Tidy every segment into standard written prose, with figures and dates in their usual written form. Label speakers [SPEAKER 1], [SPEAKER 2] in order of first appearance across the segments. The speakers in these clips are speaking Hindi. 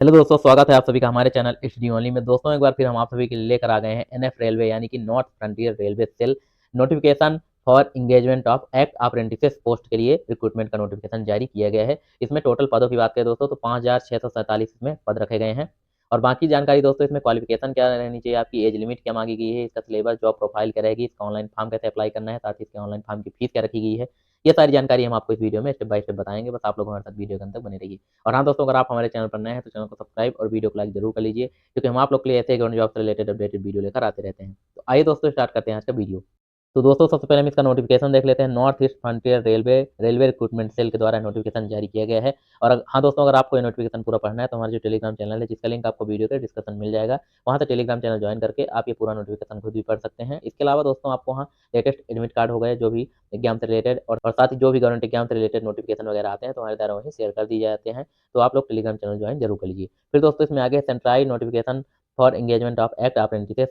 [SPEAKER 1] हेलो दोस्तों, स्वागत है आप सभी का हमारे चैनल एचडी ओनली में। दोस्तों एक बार फिर हम आप सभी के लिए लेकर आ गए हैं एनएफ रेलवे यानी कि north frontier Railway cell notification for engagement of act apprentices post के लिए रिक्रूटमेंट का नोटिफिकेशन जारी किया गया है। इसमें टोटल पदों की बात करें दोस्तों तो 5,647 इसमें पद रखे गए हैं। और बाकी जानकारी दोस्तों, इसमें क्वालिफिकेशन क्या रहनी चाहिए, आपकी एज लिमिट क्या मांगी गई है, इसका सिलेबस, जॉब प्रोफाइल क्या रहेगी, इसका ऑनलाइन फॉर्म कैसे अप्लाई करना है, साथ ही इसके ऑनलाइन फॉर्म की फीस क्या रखी गई है, ये सारी जानकारी हम आपको इस वीडियो में स्टेप बाय स्टेप बताएंगे। बस आप लोग हमारे साथ वीडियो के अंत तक बने रहिए। और हाँ दोस्तों, अगर आप हमारे चैनल पर नए हैं तो चैनल को सब्सक्राइब और वीडियो को लाइक जरूर कर लीजिए, क्योंकि हम आप लोग के लिए ऐसे गवर्नमेंट जॉब से रिलेटेड अपडेटेड वीडियो लेकर आते रहते हैं। तो आइए दोस्तों, स्टार्ट करते हैं आज का वीडियो। तो दोस्तों सबसे पहले हम इसका नोटिफिकेशन देख लेते हैं। North east frontier railway recruitment cell के द्वारा नोटिफिकेशन जारी किया गया है। और हाँ दोस्तों, अगर आपको ये नोटिफिकेशन पूरा पढ़ना है तो हमारा जो टेलीग्राम चैनल है, जिसका लिंक आपको वीडियो के डिस्क्रिप्शन मिल जाएगा, वहाँ से टेलीग्राम चैनल ज्वाइन करके आप ये पूरा नोटिफिकेशन खुद भी पढ़ सकते हैं। इसके अलावा दोस्तों, आपको वहाँ लेटेस्ट एडमिट कार्ड हो गए, जो भी एग्जाम से रिलेटेड और साथ ही जो भी गवर्नमेंट एग्जाम से रिलेटेड नोटिफिकेशन वगैरह आते हैं तो हमारे द्वारा वहीं शेयर कर दिए जाते हैं। तो आप लोग टेलीग्राम चैनल ज्वाइन जरूर कर लीजिए। फिर दोस्तों, इसमें आगे centralise notification for engagement of act apprentices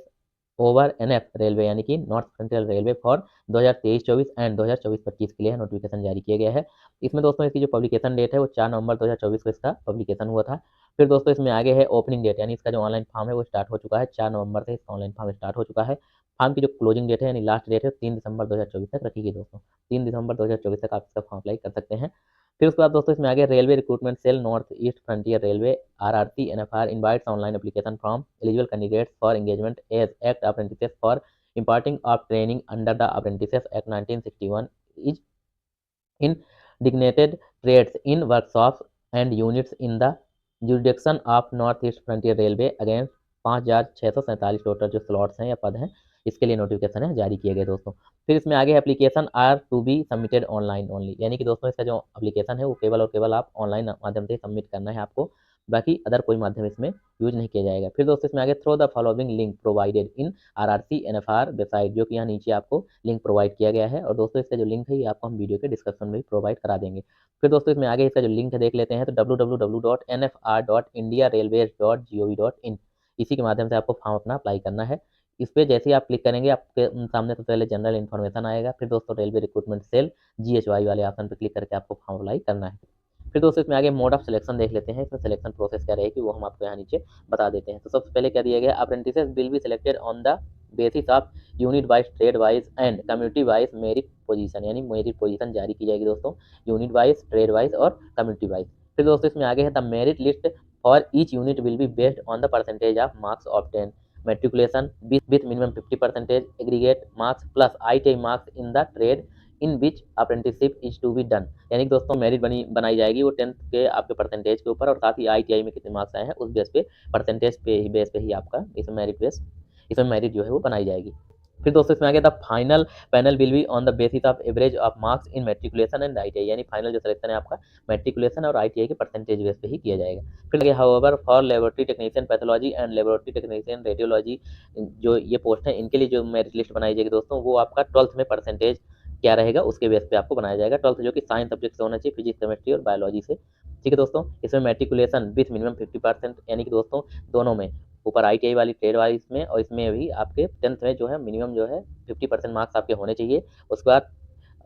[SPEAKER 1] over NF railway यानी कि north frontier railway for 2023-24 and 2024-25 के लिए नोटिफिकेशन जारी किया गया है। इसमें दोस्तों इसकी जो पब्लिकेशन डेट है वो 4 नवंबर 2024 को इसका पब्लिकेशन हुआ था। फिर दोस्तों इसमें आगे है ओपनिंग डेट, यानी इसका जो ऑनलाइन फॉर्म है वो स्टार्ट हो चुका है। 4 नवंबर से इसका ऑनलाइन फॉर्म स्टार्ट हो चुका है। फॉर्म की जो क्लोजिंग डेट है यानी लास्ट डेट है 3 दिसंबर 2024 तक रखी गई दोस्तों। 3 दिसंबर 2024 तक आप इसका फॉर्म अप्लाई कर सकते हैं। फिर उसके बाद दोस्तों इसमें आगे railway recruitment cell north east frontier railway RRC NFR invites online application from eligible candidates for engagement as act apprentices for imparting of training under the Apprentices Act 1961 is in designated trades in workshops and units in the jurisdiction of North East Frontier Railway against 5,647 total जो स्लॉट्स हैं या पद हैं, इसके लिए नोटिफिकेशन है जारी किए गए दोस्तों। फिर इसमें आगे application are to be submitted online only, यानी कि दोस्तों इसका जो एप्लीकेशन है वो केवल और केवल आप ऑनलाइन माध्यम से सबमिट करना है आपको, बाकी अदर कोई माध्यम इसमें यूज नहीं किया जाएगा। फिर दोस्तों इसमें आगे through the following link provided in RRC NFR website, जो कि यहाँ नीचे आपको लिंक प्रोवाइड किया गया है। और दोस्तों इसका जो लिंक है ये आपको हम वीडियो के डिस्क्रिप्शन में भी प्रोवाइड करा देंगे। फिर दोस्तों इसमें आगे इसका जो लिंक है देख लेते हैं, तो www.nfr.indiarailways.gov.in, इसी के माध्यम से आपको फॉर्म अपना अप्लाई करना है। इस पर जैसे ही आप क्लिक करेंगे आपके सामने सबसे पहले जनरल इन्फॉर्मेशन आएगा। फिर दोस्तों रेलवे रिक्रूटमेंट सेल GHY वाले ऑप्शन पर क्लिक करके आपको फॉर्म अप्लाई करना है। फिर दोस्तों इसमें आगे मोड ऑफ सिलेक्शन देख लेते हैं। इसमें सिलेक्शन प्रोसेस क्या रहेगी वो हम आपको यहाँ नीचे बता देते हैं। तो सबसे पहले क्या दिया गया, apprentices will be selected on the basis of unit wise, trade wise and community wise merit position, यानी मेरिट पोजीशन जारी की जाएगी दोस्तों, यूनिट वाइज, ट्रेड वाइज और कम्युनिटी वाइज। फिर दोस्तों इसमें आगे है the merit list for each unit will be based on the percentage of marks obtain matriculation with minimum 50% aggregate marks plus ITI marks in the trade in which apprenticeship is to be done, यानी कि दोस्तों मेरिट बनाई जाएगी वो 10th के आपके परसेंटेज के ऊपर और साथ ही ITI में कितने मार्क्स आए हैं उस बेस पे, परसेंटेज पे ही बेस पे ही आपका इसमें मेरिट जो है वो बनाई जाएगी। फिर दोस्तों इसमें आगे the final panel will be on the basis of average of marks in matriculation and ITI, यानी फाइनल जो सिलेक्शन है आपका मेट्रिकुलेशन और ITI के परसेंटेज बेस पे ही किया जाएगा। फिर आगे however for laboratory technician pathology and laboratory technician radiology, जो ये पोस्ट है इनके लिए जो मेरिट लिस्ट बनाई जाएगी दोस्तों, वो आपका 12th में परसेंटेज क्या रहेगा उसके बेस पे आपको बनाया जाएगा। 12th जो कि साइंस सब्जेक्ट से होना चाहिए, फिजिक्स, केमिस्ट्री और बायोलॉजी से। ठीक है दोस्तों, इसमें मेट्रिकुलेशन विथ मिनिमम 50%, यानी कि दोस्तों दोनों में, ऊपर ITI वाली, ट्रेड वाली इसमें और इसमें भी आपके 10th में जो है मिनिमम जो है 50% मार्क्स आपके होने चाहिए। उसके बाद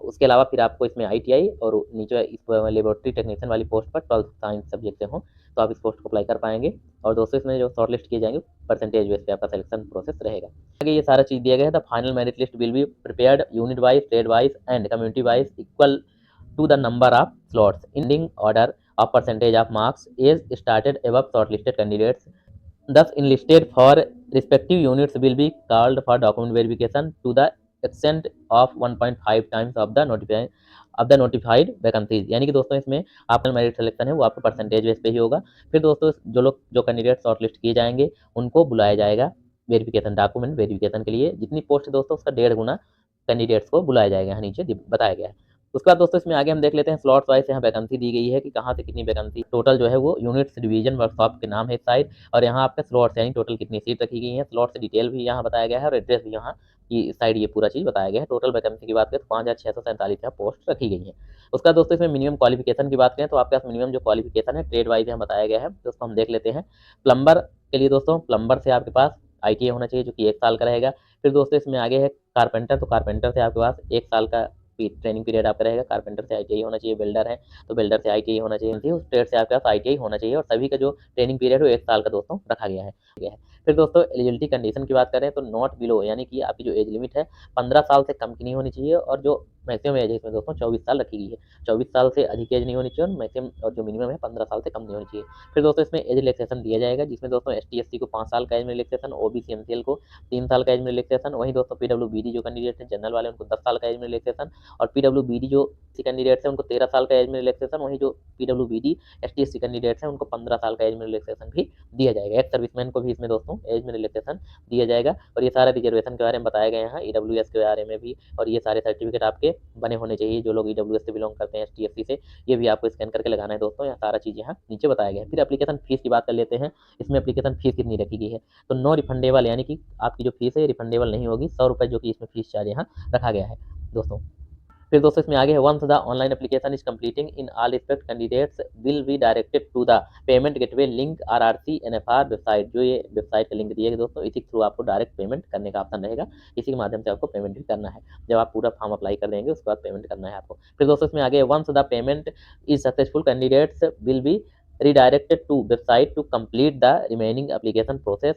[SPEAKER 1] उसके अलावा फिर आपको इसमें ITI और नीचे इस लेबोरेटरी टेक्नीशियन वाली पोस्ट पर 12th साइंस सब्जेक्ट से हो तो आप इस पोस्ट को अप्लाई कर पाएंगे। और दोस्तों इसमें जो शॉर्ट लिस्ट किए जाएंगे परसेंटेज बेस पे आपका सिलेक्शन प्रोसेस रहेगा। आगे ये सारा चीज़ दिया गया है। The final merit list will be prepared unit wise, trade wise and community wise equal to the number of slots in order of percentage of marks is started above shortlisted candidates. Thus, enlisted for respective units will be called for document verification to the extent of 1.5 times of the notified vacancies, यानी कि दोस्तों इसमें आपका मेरिट सिलेक्शन है वो आपका परसेंटेज बेस पे ही होगा। फिर दोस्तों जो कैंडिडेट शॉर्टलिस्ट किए जाएंगे उनको बुलाया जाएगा वेरिफिकेशन, डॉक्यूमेंट वेरिफिकेशन के लिए। जितनी पोस्ट दोस्तों उसका 1.5 गुना कैंडिडेट्स को बुलाया जाएगा, यहाँ नीचे बताया गया है। उसके बाद दोस्तों इसमें आगे हम देख लेते हैं स्लॉट वाइज यहाँ वैकेंसी दी गई है कि कहाँ से कितनी वैकेंसी, टोटल जो है वो यूनिट्स डिवीजन वर्कशॉप के नाम है इस साइड, और यहाँ आपका स्लॉट्स यानी टोटल कितनी सीट रखी गई है, स्लॉट से डिटेल भी यहाँ बताया गया है और एड्रेस भी यहाँ की इस साइड ये पूरा चीज़ बताया गया है। टोटल वैकेंसी की बात करें तो 5,647 यहाँ पोस्ट रखी गई है। उसका दोस्तों इसमें मिनिमम क्वालिफिकेशन की बात करें तो आपके पास मिनिमम जो क्वालिफिकेशन है ट्रेड वाइज यहाँ बताया गया है, दोस्तों हम देख लेते हैं। प्लम्बर के लिए दोस्तों प्लम्बर से आपके पास ITI होना चाहिए जो कि 1 साल का रहेगा। फिर दोस्तों इसमें आगे है कारपेंटर, तो कारपेंटर से आपके पास 1 साल का ट्रेनिंग पीरियड आपका रहेगा। कारपेंटर से आईटीआई होना चाहिए, बिल्डर है तो बिल्डर से आईटीआई होना चाहिए, उस ट्रेड से आपके पास आईटीआई होना चाहिए और सभी का जो ट्रेनिंग पीरियड है वो 1 साल का दोस्तों रखा गया है। फिर दोस्तों एलिजिबिलिटी कंडीशन की बात करें तो नॉट बिलो, यानी कि आपकी जो एज लिमिट है 15 साल से कम की नहीं होनी चाहिए और जो मैक्सिमम एज है इसमें दोस्तों 24 साल रखी गई है। 24 साल से अधिक एज नहीं होनी चाहिए और मैक्सिमम और जो मिनिमम है 15 साल से कम नहीं होनी चाहिए। फिर दोस्तों इसमें एज रिलैक्सेशन दिया जाएगा, जिसमें दोस्तों एसटी एससी को 5 साल का एज में रिलैक्सेशन, ओबीसी एमसीएल को 3 साल का एज में रिलैक्सेशन, वहीं दोस्तों पीडब्ल्यूबीडी जो कैंडिडेट है जनरल वाले उनको 10 साल का एज में रिलैक्सेशन और पीडब्ल्यूबीडी जो कैंडिडेट्स हैं उनको 13 साल का एज में रिलैक्सेशन, वहीं जो पीडब्ल्यूबीडी एसटी एससी कैंडिडेट्स हैं उनको 15 साल का एज में रिलैक्सेशन भी दिया जाएगा। एक्स सर्विसमैन को भी इसमें दोस्तों एज में रिलैक्सेशन दिया जाएगा और ये सारा रिजर्वेशन के बारे में बताया गया है, ईडब्ल्यूएस के बारे में भी, और ये सारे सर्टिफिकेट आपके बने होने चाहिए। जो लोग ईडब्ल्यूएस से बिलोंग करते हैं, एसटी एससी से, ये भी आपको स्कैन करके लगाना है दोस्तों। यहाँ सारा चीज़ यहाँ नीचे बताया गया है। फिर एप्लीकेशन फीस की बात कर लेते हैं। इसमें एप्लीकेशन फीस कितनी रखी गई है, तो नो रिफंडेबल, यानी कि आपकी जो फीस है रिफंडेबल नहीं होगी, 100 रुपये जो कि इसमें फीस चार्ज यहाँ रखा गया है दोस्तों। फिर दोस्तों इसमें आगे है once the online application is completing in all respect candidates will be directed to the payment gateway link RRC NFR website, जो ये वेबसाइट का लिंक दिएगा दोस्तों, इसी के थ्रू आपको डायरेक्ट पेमेंट करने का ऑप्शन रहेगा, इसी के माध्यम से आपको पेमेंट भी करना है। जब आप पूरा फॉर्म अप्लाई कर देंगे उसके बाद पेमेंट करना है आपको। फिर दोस्तों इसमें आगे once the payment is successful candidates will be redirected to website to complete the remaining application process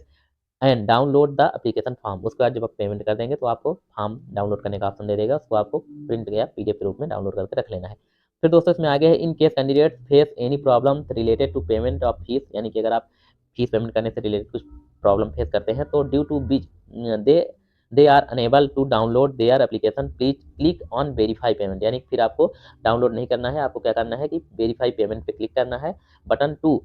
[SPEAKER 1] and download the application form. उसके बाद जब आप पेमेंट कर देंगे तो आपको फॉर्म डाउनलोड करने का ऑप्शन दे देगा, उसको आपको प्रिंट या पीडीएफ के रूप में डाउनलोड करके रख लेना है। फिर दोस्तों इसमें आगे है in case candidate face any problem related to payment of fees, यानी कि अगर आप फीस पेमेंट करने से रिलेटेड कुछ प्रॉब्लम फेस करते हैं तो due to which they are unable to download their application please click on verify payment, यानी फिर आपको डाउनलोड नहीं करना है, आपको क्या करना है कि वेरीफाई पेमेंट पे क्लिक करना है, button 2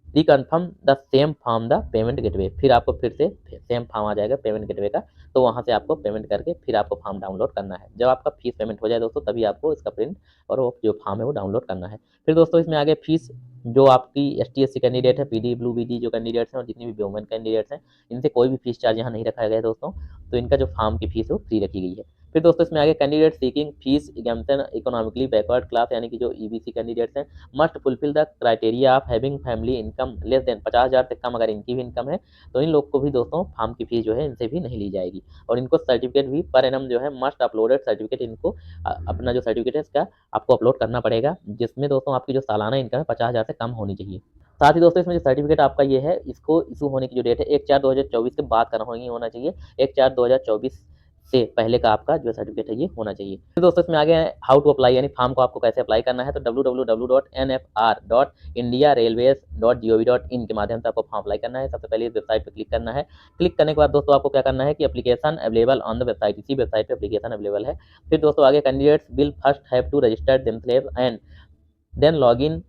[SPEAKER 1] reconfirm the same form the payment gateway, फिर आपको फिर से सेम फॉर्म आ जाएगा पेमेंट गेटवे का, तो वहाँ से आपको पेमेंट करके फिर आपको फॉर्म डाउनलोड करना है। जब आपका फीस पेमेंट हो जाए दोस्तों तभी आपको इसका प्रिंट और वो जो फॉर्म है वो डाउनलोड करना है। फिर दोस्तों इसमें आगे फीस जो आपकी एसटी एससी कैंडिडेट है, पीडब्ल्यूबीडी जो कैंडिडेट्स हैं और जितनी भी वुमेन कैंडिडेट्स हैं, इनसे कोई भी फीस चार्ज यहाँ नहीं रखा गया है दोस्तों, तो इनका जो फॉर्म की फीस है वो फ्री रखी गई है। फिर दोस्तों इसमें आगे candidate seeking fees exemption economically backward class, यानी कि जो ईबीसी कैंडिडेट्स हैं must fulfil the criteria of having family income less than 50,000 से कम अगर इनकी भी इनकम है तो इन लोग को भी दोस्तों फॉर्म की फीस जो है इनसे भी नहीं ली जाएगी। और इनको सर्टिफिकेट भी पर एनम जो है मस्ट अपलोडेड सर्टिफिकेट, इनको अपना जो सर्टिफिकेट है इसका आपको अपलोड करना पड़ेगा, जिसमें दोस्तों आपकी जो सालाना इनकम है 50,000 से कम होनी चाहिए। साथ ही दोस्तों इसमें जो सर्टिफिकेट आपका ये है इसको इशू होने की जो डेट है 1/4/2024 के बाद करना होना चाहिए, 1/4/2024 से पहले का आपका जो सर्टिफिकेट है ये होना चाहिए। फिर दोस्तों इसमें आगे हाउ टू अप्लाई, यानी फॉर्म को आपको कैसे अप्लाई करना है, तो www.nfr.indiarailways.gov.in के माध्यम से आपको फॉर्म अप्लाई करना है। सबसे पहले इस वेबसाइट पर क्लिक करना है। क्लिक करने के बाद दोस्तों आपको क्या करना है कि application available on the website, इसी वेबसाइट पर एप्लीकेशन अवेलेबल है। फिर दोस्तों आगे candidates will first have to register themselves and then log in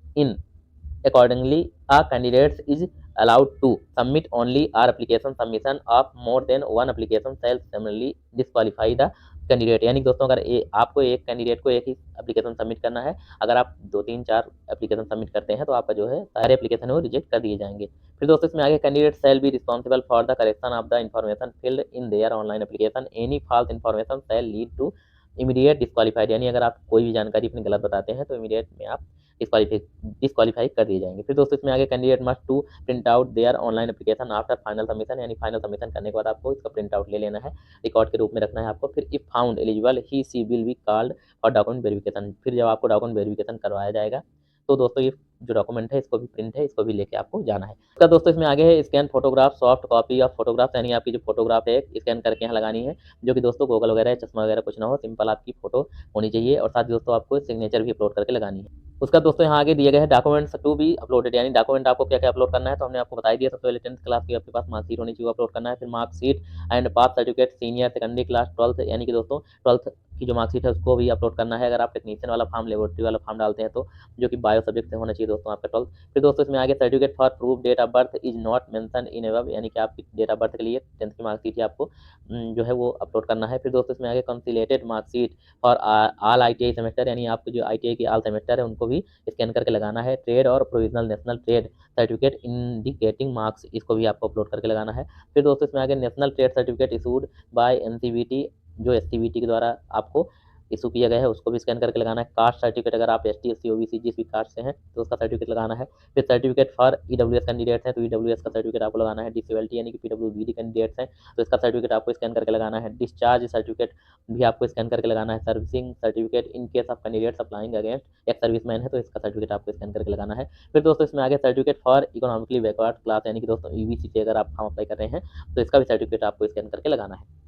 [SPEAKER 1] accordingly a candidate is allowed to submit only our application submission of more than one application shall similarly disqualify the candidate, यानी दोस्तों अगर आपको एक कैंडिडेट को एक ही एप्लीकेशन सबमिट करना है, अगर आप 2-3-4 एप्लीकेशन सबमिट करते हैं तो आपका जो है सारे एप्लीकेशन है वो रिजेक्ट कर दिए जाएंगे। फिर दोस्तों इसमें आगे candidate shall be responsible for the correction of the information filled in their online application, any false information shall lead to immediate disqualified, यानी अगर आप कोई भी जानकारी अपनी गलत बताते हैं तो इमीडिएट में आप डिस्क्वालीफाई कर दिए जाएंगे। फिर दोस्तों इसमें आगे candidate must to print out their online application after final submission, यानी फाइनल सबमिशन करने के बाद आपको इसका प्रिंट आउट ले लेना है, रिकॉर्ड के रूप में रखना है आपको। फिर if found eligible he she will be called for document verification, फिर जब आपको डॉक्यूमेंट वेरिफिकेशन करवाया जाएगा तो दोस्तों ये जो डॉक्यूमेंट है इसको भी प्रिंट है, इसको भी लेके आपको जाना है। उसका दोस्तों इसमें आगे है scan photograph soft copy of photograph, यानी आपकी जो फोटोग्राफ है स्कैन करके यहाँ लगानी है, जो कि दोस्तों गूगल वगैरह चश्मा वगैरह कुछ ना हो, सिंपल आपकी फोटो होनी चाहिए और साथ ही दोस्तों आपको सिग्नेचर भी अपलोड करके लगानी है। उसका दोस्तों यहाँ आगे दिए गए हैं डॉक्यूमेंट्स टू बी अपलोडेड, यानी डॉक्यूमेंट आपको क्या क्या अपलोड करना है तो हमने आपको बता दिया। सबसे पहले 10th क्लास की आपके पास मार्कशीट होनी चाहिए, अपलोड करना है। फिर marksheet and pass certificate senior secondary class 12th, यानी कि दोस्तों 12th की जो मार्कशीट है उसको भी अपलोड करना है। अगर आप टेक्नीशियन वाला फॉर्म लेबोरेटरी वाला फॉर्म डालते हैं तो जो कि बायो सब्जेक्ट से होना चाहिए दोस्तों आपका 12th। फिर दोस्तों इसमें आगे certificate for proof date of birth is not mention in above, यानी कि आपकी डेट ऑफ बर्थ के लिए 10th की मार्कशीट ही आपको जो है वो अपलोड करना है। फिर दोस्तों इसमें आगे consolidated marksheet for all ITI semester, यानी आपको जो आईटीआई की ऑल सेमेस्टर है उनको भी स्कैन करके लगाना है। ट्रेड और provisional national trade certificate indicating marks, इसको भी आपको अपलोड करके लगाना है। फिर दोस्तों इसमें आगे national trade certificate issued by NCVT, जो एससीवीटी के द्वारा आपको इशू किया गया है उसको भी स्कैन करके लगाना है। कास्ट सर्टिफिकेट अगर आप एसटी, एससी, ओबीसी जिस भी कास्ट से हैं तो उसका सर्टिफिकेट लगाना है। फिर सर्टिफिकेट फॉर ईडब्ल्यूएस कैंडिडेट्स हैं तो ईडब्ल्यूएस का सर्टिफिकेट आपको लगाना है। डिसेबिलिटी यानी कि पीडब्ल्यूबीडी कैंडिडेट्स हैं तो इसका सर्टिफिकेट आपको स्कैन करके लगाना है। डिस्चार्ज सर्टिफिकेट भी आपको स्कैन करके लगाना है। Servicing certificate in case of candidates applying against एक सर्विसमैन है तो इसका सर्टिफिकेट आपको स्कैन करके लगाना है। फिर दोस्तों इसमें आगे certificate for economically backward class यानी कि दोस्तों ईबीसी से अगर आप फॉर्म अप्लाई कर रहे हैं तो इसका भी सर्टिफिकेट आपको स्कैन करके लगाना है।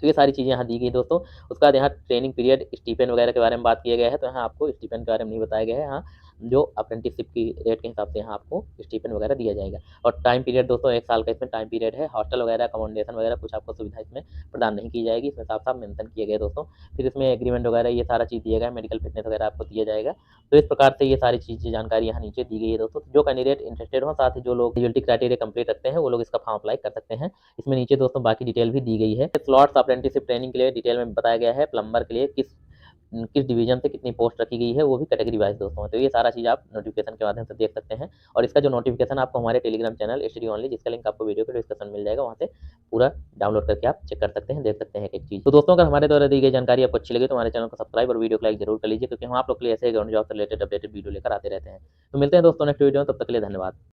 [SPEAKER 1] तो ये सारी चीज़ें यहाँ दी गई दोस्तों। उसके बाद यहाँ ट्रेनिंग पीरियड, स्टिपेंड वगैरह के बारे में बात किया गया है, तो यहाँ आपको स्टिपेंड के बारे में नहीं बताया गया है। यहाँ जो अप्रेंटिसशिप की रेट के हिसाब से यहाँ आपको स्टिपेंड वगैरह दिया जाएगा। और टाइम पीरियड दोस्तों 1 साल का इसमें टाइम पीरियड है। हॉस्टल वगैरह, अकोमोडेशन वगैरह कुछ आपको सुविधा इसमें प्रदान नहीं की जाएगी, इसमें साफ-साफ मेंशन किया गया है दोस्तों। फिर इसमें एग्रीमेंट वगैरह ये सारा चीज़ दिया गया है, मेडिकल फिटनेस वगैरह आपको दिया जाएगा। तो इस प्रकार से ये सारी चीज़ें जानकारी यहाँ नीचे दी गई है दोस्तों। जो कैंडिडेट इंटरेस्टेड हो, साथ ही जो लोग एलिजिबिलिटी क्राइटेरिया कंप्लीट रखते हैं, वो लोग इसका फॉर्म अप्लाई कर सकते हैं। इसमें नीचे दोस्तों बाकी डिटेल भी दी गई है। स्लॉट्स अप्रेंटिसशिप ट्रेनिंग के लिए डिटेल में बताया गया है। प्लम्बर के लिए किस किस डिवीजन से कितनी पोस्ट रखी गई है वो भी कैटेगरी वाइज दोस्तों है। तो ये सारा चीज़ आप नोटिफिकेशन के माध्यम से देख सकते हैं। और इसका जो नोटिफिकेशन आपको हमारे टेलीग्राम चैनल स्टडी ओनली, जिसका लिंक आपको वीडियो के डिस्क्रिप्शन में मिल जाएगा, वहाँ से पूरा डाउनलोड करके आप चेक कर सकते हैं, देख सकते हैं एक एक चीज़। तो दोस्तों अगर हमारे द्वारा दी गई जानकारी आपको अच्छी लगी तो हमारे चैनल को सब्सक्राइब और वीडियो को लाइक जरूर कर लीजिए, क्योंकि हम आप लोग के लिए ऐसे गवर्नमेंट जॉब से रिलेटेड अपडेटेड वीडियो लेकर आते रहते हैं। तो मिलते हैं दोस्तों नेक्स्ट वीडियो में, तब तक के लिए धन्यवाद।